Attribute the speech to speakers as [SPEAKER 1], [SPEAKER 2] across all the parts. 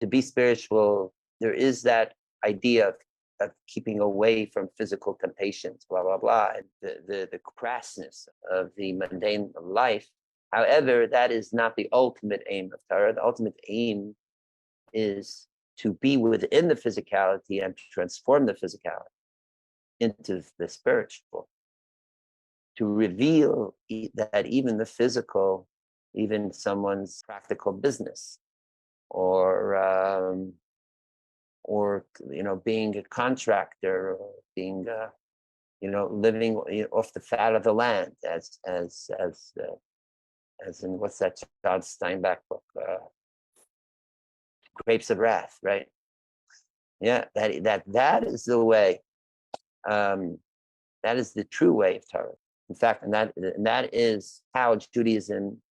[SPEAKER 1] be spiritual, there is that idea of keeping away from physical temptations, blah, blah, blah, and the crassness of the mundane life. However, that is not the ultimate aim of Torah. The ultimate aim is to be within the physicality and to transform the physicality into the spiritual, to reveal that even the physical, even someone's practical business, or being a contractor, or being living off the fat of the land, as in, what's that John Steinbeck book, Grapes of Wrath, right? Yeah, that is the way. That is the true way of Torah. In fact, and that is how Judaism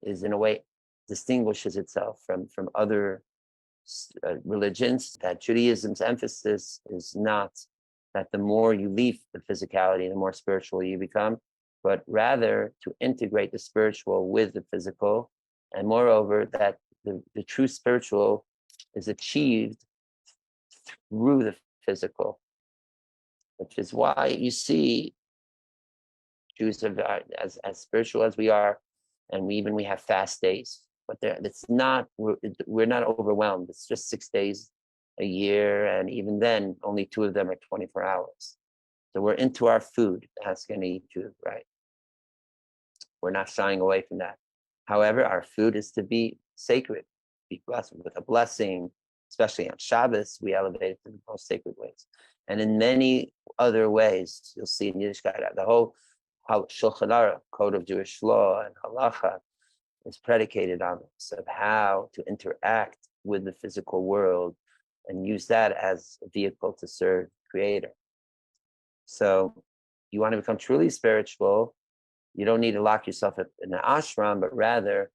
[SPEAKER 1] is, in a way, distinguishes itself from other religions. That Judaism's emphasis is not that the more you leave the physicality, the more spiritual you become, but rather to integrate the spiritual with the physical, and moreover, that the true spiritual is achieved through the physical, which is why you see Jews are as spiritual as we are, and we have fast days, but we're not overwhelmed. It's just 6 days a year, and even then, only 2 of them are 24 hours. So we're into our food. Ask any Jew, right? We're not shying away from that. However, our food is to be sacred, be blessed with a blessing, especially on Shabbos. We elevate it to the most sacred ways. And in many other ways, you'll see in Yiddishkeit, the whole Shulchan Aruch, code of Jewish law and halacha, is predicated on this, of how to interact with the physical world and use that as a vehicle to serve the Creator. So you want to become truly spiritual, you don't need to lock yourself up in an ashram, but rather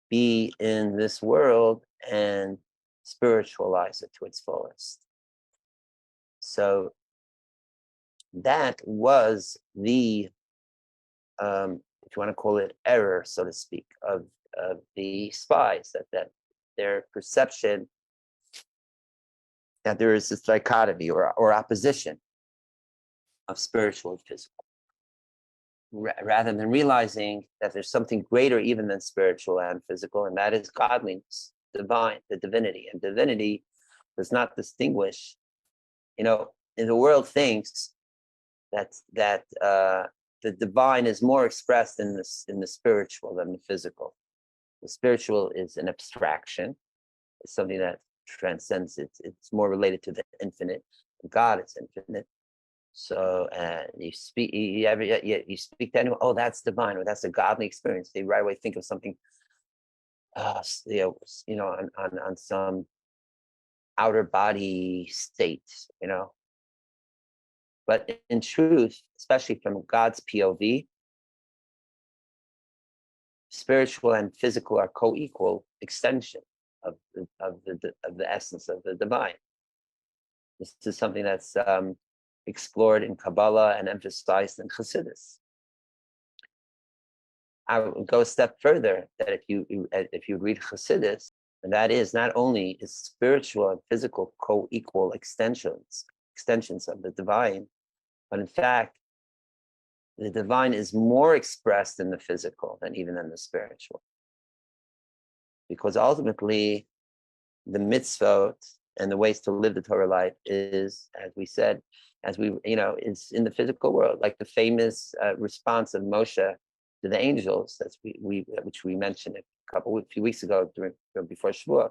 [SPEAKER 1] be in this world and spiritualize it to its fullest. So that was the, if you want to call it error, so to speak, of the spies, that their perception that there is this dichotomy or opposition of spiritual and physical, rather than realizing that there's something greater even than spiritual and physical, and that is godliness, divine, the divinity. And divinity does not distinguish. In the world thinks that the divine is more expressed in the spiritual than the physical. The spiritual is an abstraction. It's something that transcends it. It's more related to the infinite. God is infinite. So you speak to anyone, oh, that's divine, or that's a godly experience. They right away think of something, on some outer body state, But in truth, especially from God's POV, spiritual and physical are co-equal extension of the essence of the divine. This is something that's explored in Kabbalah and emphasized in Chassidus. I would go a step further, that if you read Chassidus, and that is, not only is spiritual and physical co-equal extensions of the divine, but in fact, the divine is more expressed in the physical than even in the spiritual. Because ultimately, the mitzvot and the ways to live the Torah life is, as we said, is in the physical world, like the famous response of Moshe to the angels, which we mentioned a few weeks ago before Shavuot.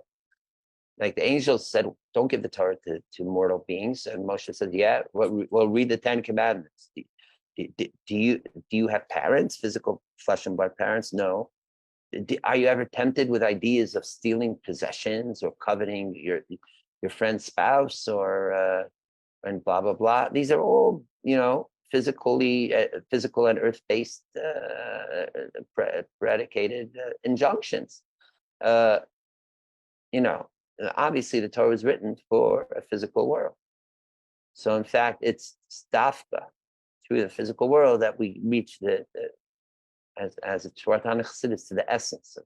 [SPEAKER 1] Like the angels said, don't give the Torah to mortal beings, and Moshe said, yeah, well, read the 10 Commandments. Do you have parents, physical flesh and blood parents? No. Are you ever tempted with ideas of stealing possessions or coveting your friend's spouse and blah blah blah? These are all physical and earth-based predicated injunctions. Obviously the Torah is written for a physical world. So in fact, it's stafka through the physical world that we reach as a Torah Chassidus to the essence